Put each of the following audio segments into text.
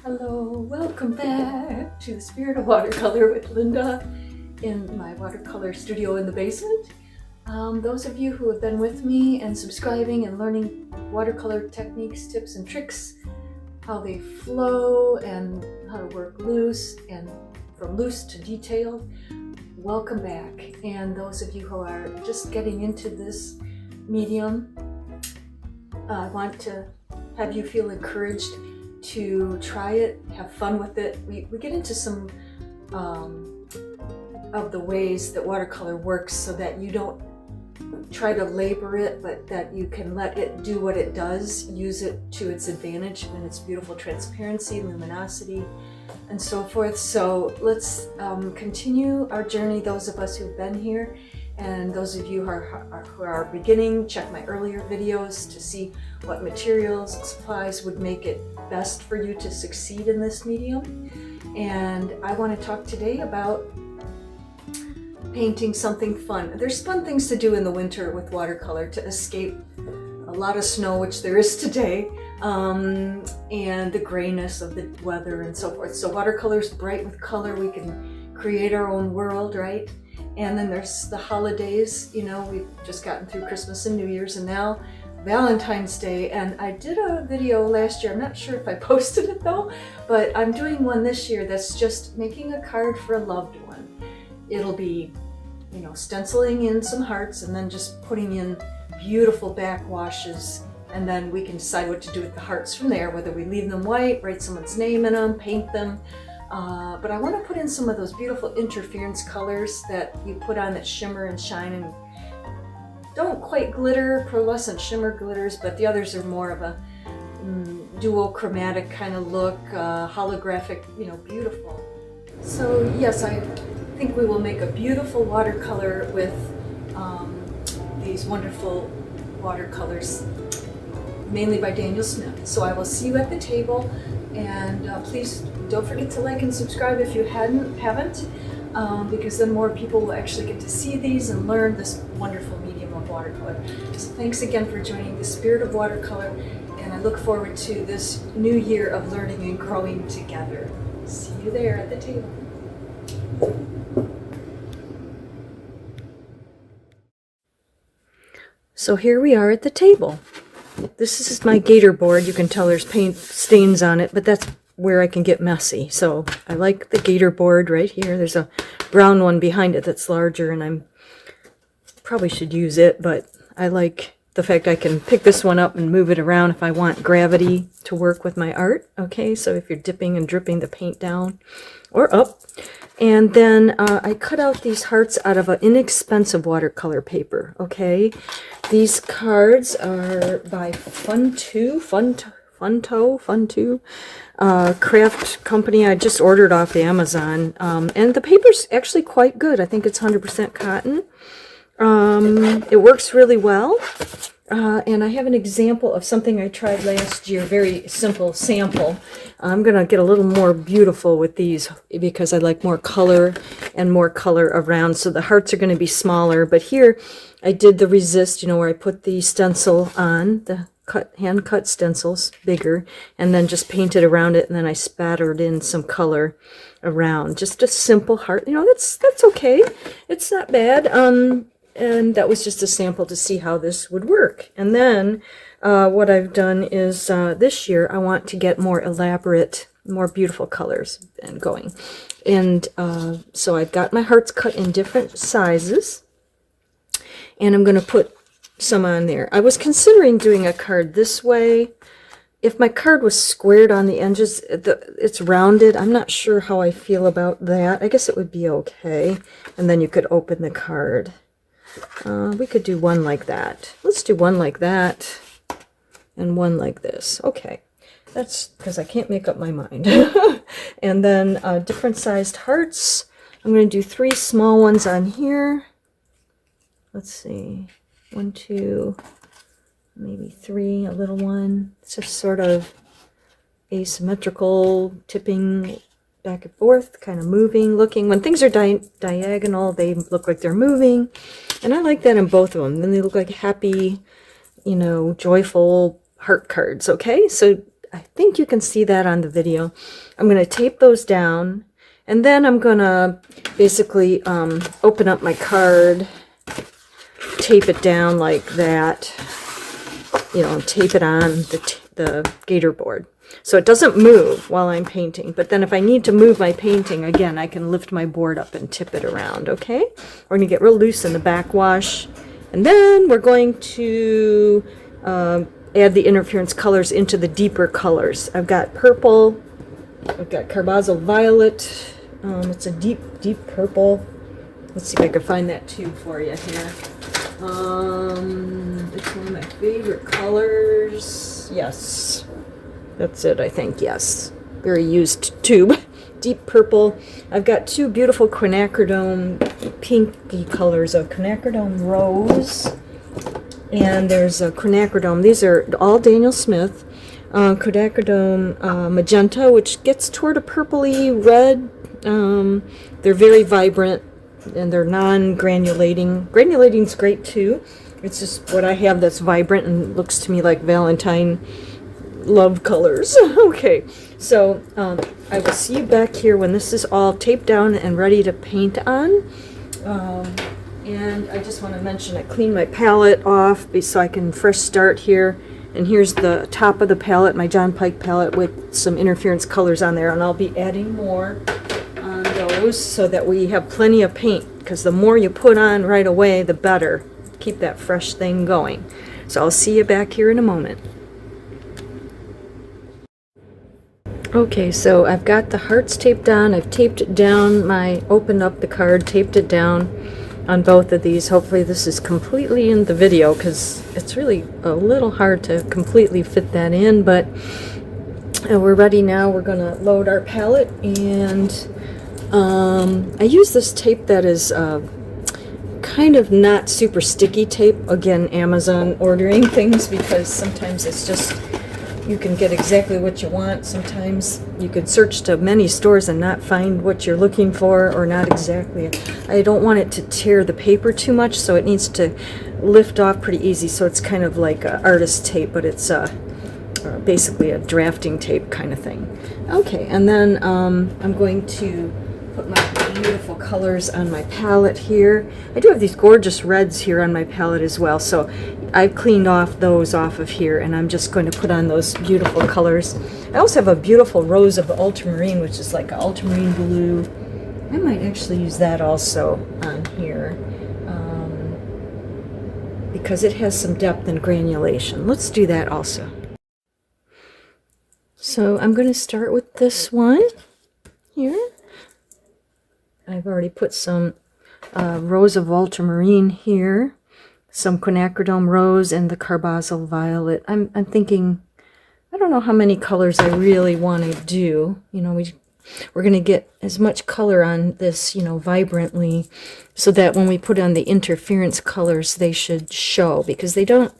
Hello, welcome back to the Spirit of Watercolor with Linda in my watercolor studio in the basement. Those of you who have been with me and subscribing and learning watercolor techniques, tips, and tricks, how they flow and how to work loose and from loose to detailed, welcome back. And those of you who are just getting into this medium, I want to have you feel encouraged to try it, have fun with it. We get into some of the ways that watercolor works so that you don't try to labor it, but that you can let it do what it does, use it to its advantage and its beautiful transparency, luminosity, and so forth. So let's continue our journey, those of us who've been here. And those of you who are beginning, check my earlier videos to see what materials and supplies would make it best for you to succeed in this medium. And I want to talk today about painting something fun. There's fun things to do in the winter with watercolor to escape a lot of snow, which there is today, and the grayness of the weather and so forth. So watercolor's bright with color. We can create our own world, right? And then there's the holidays. You know, we've just gotten through Christmas and New Year's, and now Valentine's Day. And I did a video last year. I'm not sure if I posted it though, but I'm doing one this year that's just making a card for a loved one. It'll be, you know, stenciling in some hearts and then just putting in beautiful backwashes. And then we can decide what to do with the hearts from there, whether we leave them white, write someone's name in them, paint them. But I want to put in some of those beautiful interference colors that you put on that shimmer and shine and don't quite glitter, pearlescent shimmer glitters, but the others are more of a duochromatic kind of look, holographic, you know, beautiful. So yes, I think we will make a beautiful watercolor with these wonderful watercolors, mainly by Daniel Smith. So I will see you at the table, and please don't forget to like and subscribe if you haven't, because then more people will actually get to see these and learn this wonderful medium of watercolor. So thanks again for joining the Spirit of Watercolor, and I look forward to this new year of learning and growing together. See you there at the table. So here we are at the table. This is my gator board. You can tell there's paint stains on it, but that's where I can get messy. So I like the gator board right here. There's a brown one behind it that's larger, and I probably should use it, but I like the fact I can pick this one up and move it around if I want gravity to work with my art. Okay, so if you're dipping and dripping the paint down or up. And then I cut out these hearts out of an inexpensive watercolor paper. Okay, these cards are by Funto craft company. I just ordered off Amazon, and the paper's actually quite good. I think it's 100% cotton. It works really well. And I have an example of something I tried last year, very simple sample. I'm going to get a little more beautiful with these because I like more color and more color around. So the hearts are going to be smaller. But here I did the resist, you know, where I put the stencil on, the hand cut stencils, bigger, and then just painted around it. And then I spattered in some color around. Just a simple heart. You know, that's okay. It's not bad. And that was just a sample to see how this would work. And then what I've done is this year I want to get more elaborate, more beautiful colors and going. And so I've got my hearts cut in different sizes, and I'm going to put some on there. I was considering doing a card this way. If my card was squared on the edges, it's rounded. I'm not sure how I feel about that. I guess it would be okay. And then you could open the card. We could do one like that. Let's do one like that and one like this. Okay, that's because I can't make up my mind. And then different sized hearts. I'm going to do 3 small ones on here. Let's see, 1, 2, maybe 3, a little one. It's just sort of asymmetrical, tipping back and forth, kind of moving, looking. When things are diagonal, they look like they're moving. And I like that in both of them. Then they look like happy, you know, joyful heart cards, okay? So I think you can see that on the video. I'm going to tape those down, and then I'm going to basically open up my card, tape it down like that, you know, tape it on the gator board. So it doesn't move while I'm painting. But then if I need to move my painting, again, I can lift my board up and tip it around, okay? We're going to get real loose in the backwash. And then we're going to add the interference colors into the deeper colors. I've got purple. I've got Carbozo Violet. It's a deep, deep purple. Let's see if I can find that tube for you here. It's one of my favorite colors. Yes. That's it, I think, yes. Very used tube. Deep purple. I've got two beautiful Quinacridone pinky colors of Quinacridone Rose. And there's a Quinacridone. These are all Daniel Smith. Quinacridone Magenta, which gets toward a purpley red. They're very vibrant, and they're non-granulating. Granulating's great, too. It's just what I have that's vibrant and looks to me like Valentine love colors. Okay, so I will see you back here when this is all taped down and ready to paint on. And I just want to mention I cleaned my palette off so I can fresh start here. And here's the top of the palette, my John Pike palette with some interference colors on there. And I'll be adding more on those so that we have plenty of paint. Because the more you put on right away, the better. Keep that fresh thing going. So I'll see you back here in a moment. Okay, so I've got the hearts taped on. I've taped it down. Opened up the card, taped it down on both of these. Hopefully this is completely in the video because it's really a little hard to completely fit that in, but we're ready now. We're going to load our palette, and I use this tape that is kind of not super sticky tape. Again, Amazon ordering things because sometimes it's just you can get exactly what you want. Sometimes you could search to many stores and not find what you're looking for, or not exactly. I don't want it to tear the paper too much, so it needs to lift off pretty easy. So it's kind of like artist tape, but it's basically a drafting tape kind of thing. Okay, and then I'm going to put my beautiful colors on my palette here. I do have these gorgeous reds here on my palette as well, so I've cleaned off those off of here, and I'm just going to put on those beautiful colors. I also have a beautiful rose of ultramarine, which is like an ultramarine blue. I might actually use that also on here because it has some depth and granulation. Let's do that also. So I'm going to start with this one here. I've already put some rose of ultramarine here, some Quinacridone Rose, and the Carbozo Violet. I'm thinking, I don't know how many colors I really want to do. You know, we're going to get as much color on this, you know, vibrantly, so that when we put on the interference colors, they should show, because they don't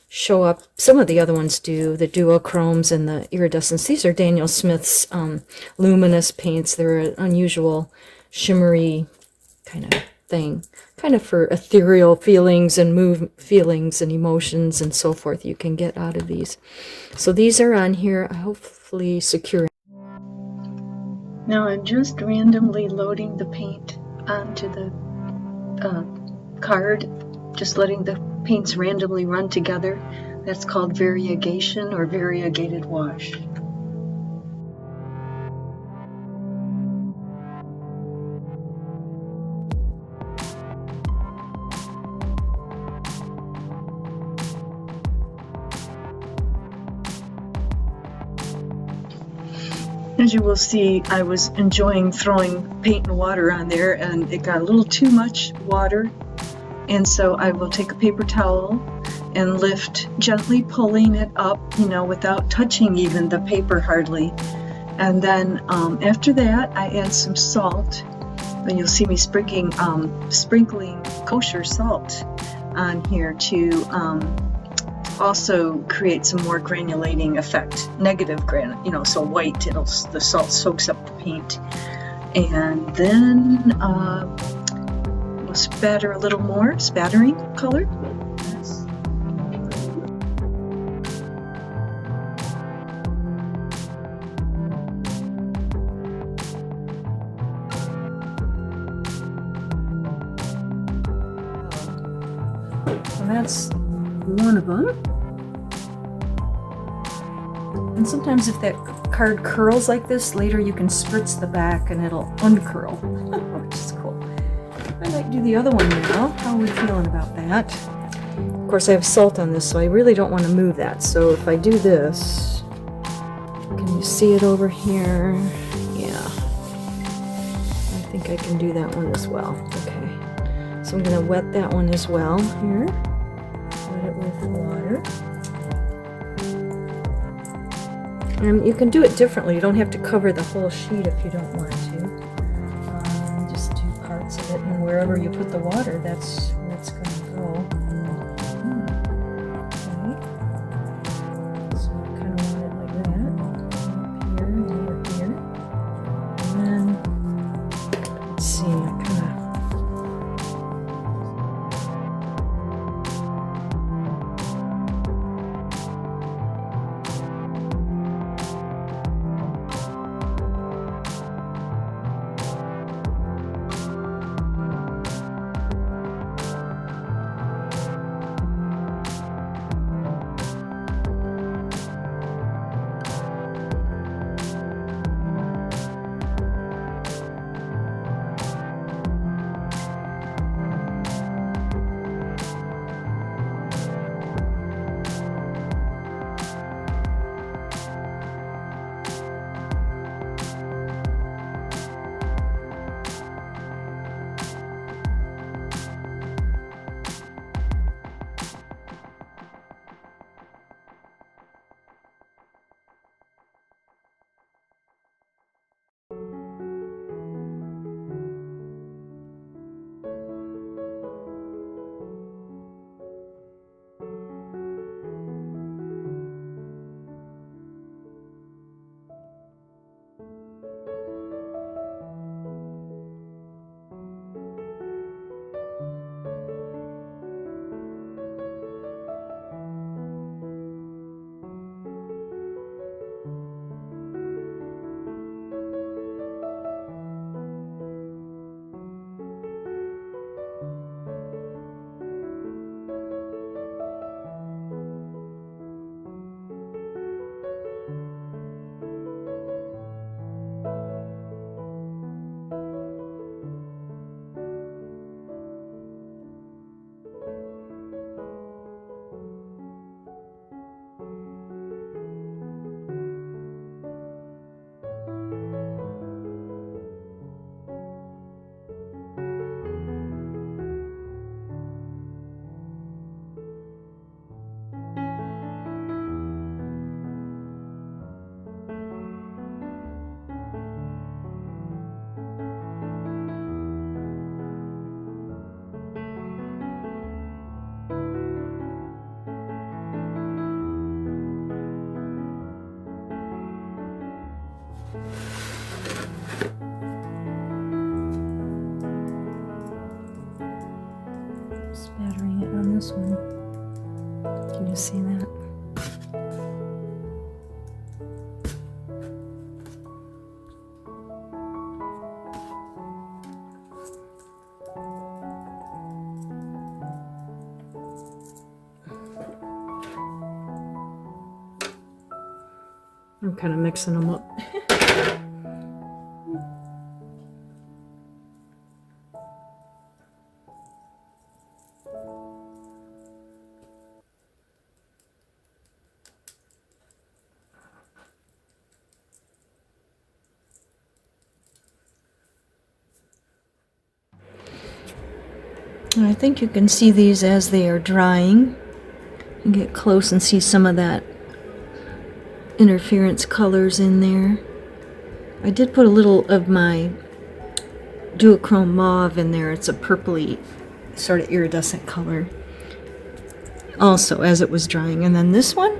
show up. Some of the other ones do, the Duochromes and the iridescence. These are Daniel Smith's luminous paints. They're an unusual shimmery kind of thing, kind of for ethereal feelings and feelings and emotions and so forth you can get out of these. So these are on here, hopefully secure. Now I'm just randomly loading the paint onto the card, just letting the paints randomly run together. That's called variegation or variegated wash. As you will see, I was enjoying throwing paint and water on there, and it got a little too much water, and so I will take a paper towel and lift, gently pulling it up, you know, without touching even the paper hardly. And then after that, I add some salt, and you'll see me sprinkling kosher salt on here to also create some more granulating effect, negative so white, the salt soaks up the paint. And then we'll spatter a little more, spattering color. So that's one of them. And sometimes if that card curls like this, later you can spritz the back and it'll uncurl, which is cool. I might do the other one now. How are we feeling about that? Of course, I have salt on this, so I really don't want to move that. So if I do this, can you see it over here? Yeah. I think I can do that one as well. Okay. So I'm going to wet that one as well here. Wet it with water. And you can do it differently. You don't have to cover the whole sheet if you don't want to. Just do parts of it, and wherever you put the water, that's where it's going to go. Okay. So I kind of want it like that. Up here and over here. And then, let's see, I kind of... Spattering it on this one. Can you see that? I'm kind of mixing them up. I think you can see these as they are drying. You can get close and see some of that interference colors in there. I did put a little of my Duochrome mauve in there. It's a purpley sort of iridescent color also as it was drying. And then this one,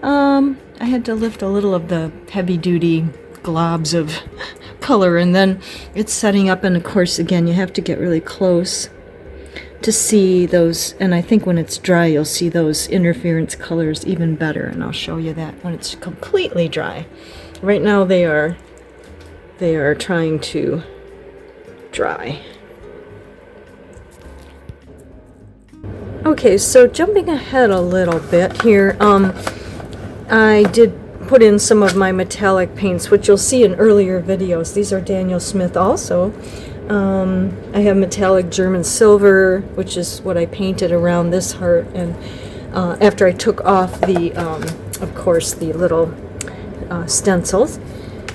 I had to lift a little of the heavy-duty globs of color, and then it's setting up, and of course again you have to get really close to see those, and I think when it's dry you'll see those interference colors even better, and I'll show you that when it's completely dry. Right now they are trying to dry. Okay, so jumping ahead a little bit here, I did put in some of my metallic paints, which you'll see in earlier videos. These are Daniel Smith also. I have metallic German silver, which is what I painted around this heart, and after I took off the, of course, the little stencils.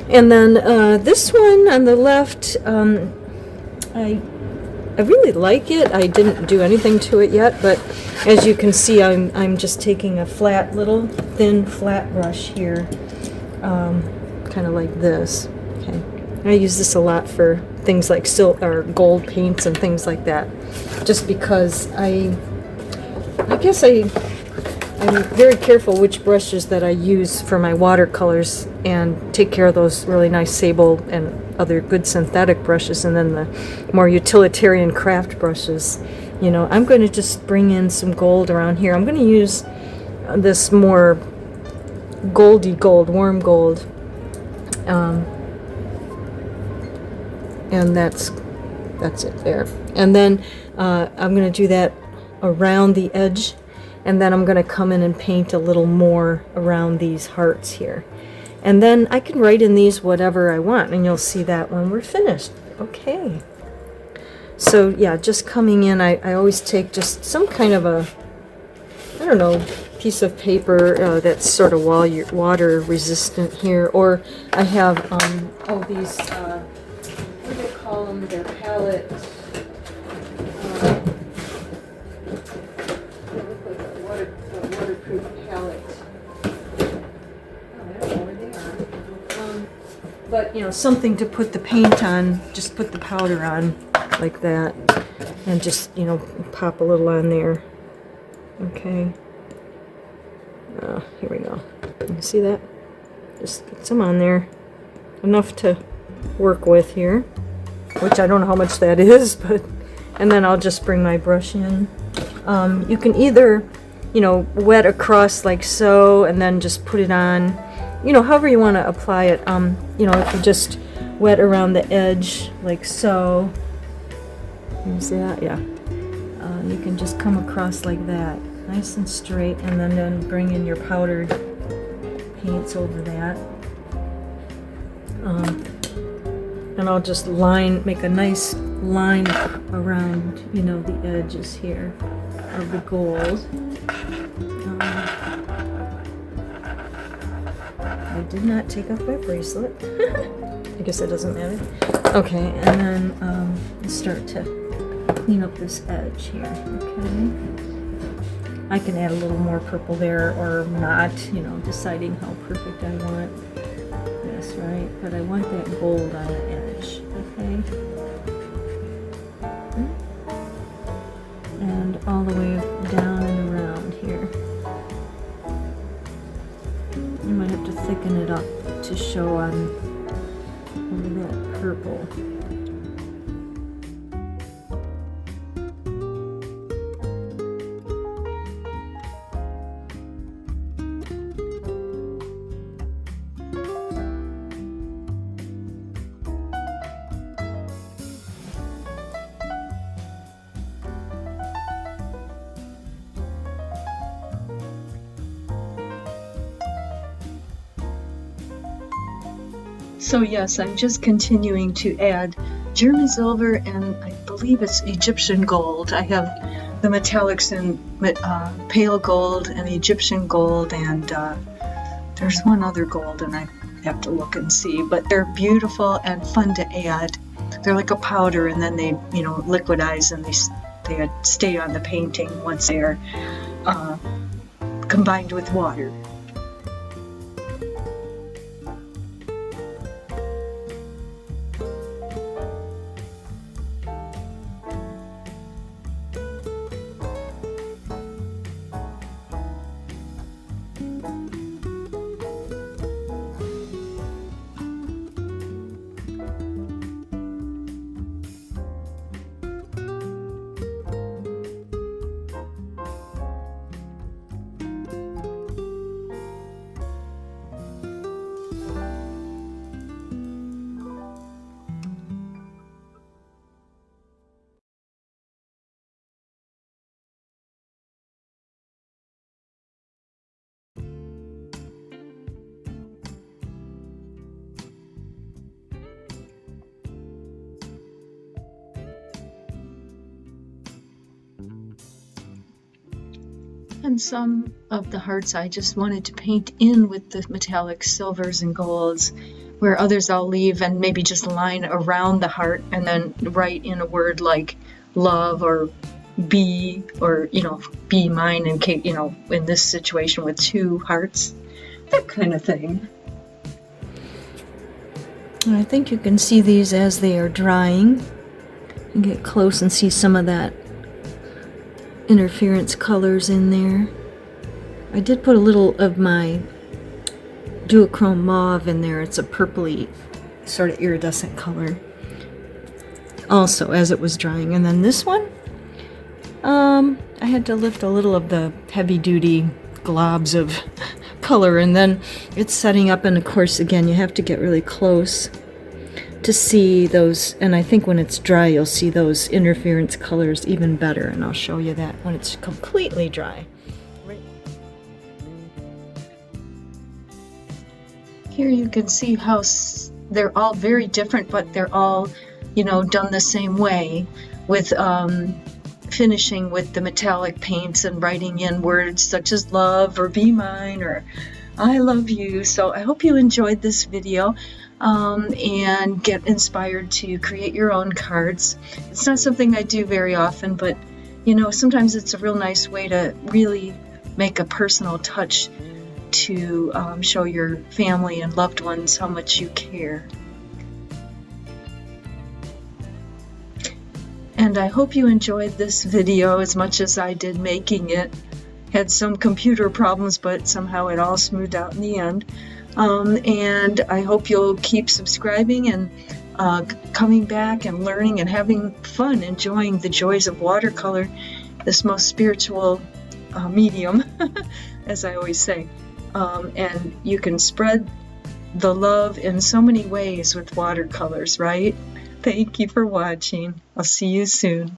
And then this one on the left, I really like it. I didn't do anything to it yet, but as you can see, I'm just taking a flat, little thin flat brush here, kind of like this. Okay, I use this a lot for things like silver or gold paints and things like that, just because I guess I'm very careful which brushes that I use for my watercolors and take care of those really nice sable and other good synthetic brushes, and then the more utilitarian craft brushes. You know, I'm going to just bring in some gold around here. I'm going to use this more goldy gold, warm gold, and that's it there. And then I'm going to do that around the edge, and then I'm going to come in and paint a little more around these hearts here. And then I can write in these whatever I want, and you'll see that when we're finished. Okay. So yeah, just coming in, I always take just some kind of a, I don't know, piece of paper that's sort of water resistant here. Or I have, these, what do they call them? They're palette. They look like a waterproof palette. But, you know, something to put the paint on, just put the powder on like that, and just, you know, pop a little on there. Okay. Here we go. You see that? Just get some on there. Enough to work with here, which I don't know how much that is, but, and then I'll just bring my brush in. You can either, you know, wet across like so, and then just put it on. You know, however you want to apply it. You know, if you just wet around the edge like so, you see that? Yeah. You can just come across like that, nice and straight, and then bring in your powdered paints over that. And I'll just make a nice line around, you know, the edges here of the gold. I did not take off my bracelet. I guess it doesn't matter. Okay, and then start to clean up this edge here. Okay. I can add a little more purple there or not, you know, deciding how perfect I want this, right? But I want that gold on the edge. Okay. And all the way down and around here. You might have to thicken it up to show on that purple. So yes, I'm just continuing to add German silver and I believe it's Egyptian gold. I have the metallics in pale gold and Egyptian gold, and there's one other gold and I have to look and see, but they're beautiful and fun to add. They're like a powder, and then they, you know, liquidize and they stay on the painting once they're combined with water. And some of the hearts I just wanted to paint in with the metallic silvers and golds, where others I'll leave and maybe just line around the heart and then write in a word like love or be, or, you know, be mine in case, you know, in this situation with 2 hearts, that kind of thing. I think you can see these as they are drying. You can get close and see some of that interference colors in there. I did put a little of my Duochrome mauve in there. It's a purpley sort of iridescent color also as it was drying. And then this one, I had to lift a little of the heavy-duty globs of color, and then it's setting up, and of course again you have to get really close to see those, and I think when it's dry you'll see those interference colors even better, and I'll show you that when it's completely dry. Here you can see how they're all very different, but they're all, you know, done the same way, with finishing with the metallic paints and writing in words such as love or be mine or I love you. So I hope you enjoyed this video and get inspired to create your own cards. It's not something I do very often, but you know, sometimes it's a real nice way to really make a personal touch to show your family and loved ones how much you care. And I hope you enjoyed this video as much as I did making it. Had some computer problems, but somehow it all smoothed out in the end. And I hope you'll keep subscribing and coming back and learning and having fun, enjoying the joys of watercolor, this most spiritual medium, as I always say. And you can spread the love in so many ways with watercolors, right? Thank you for watching. I'll see you soon.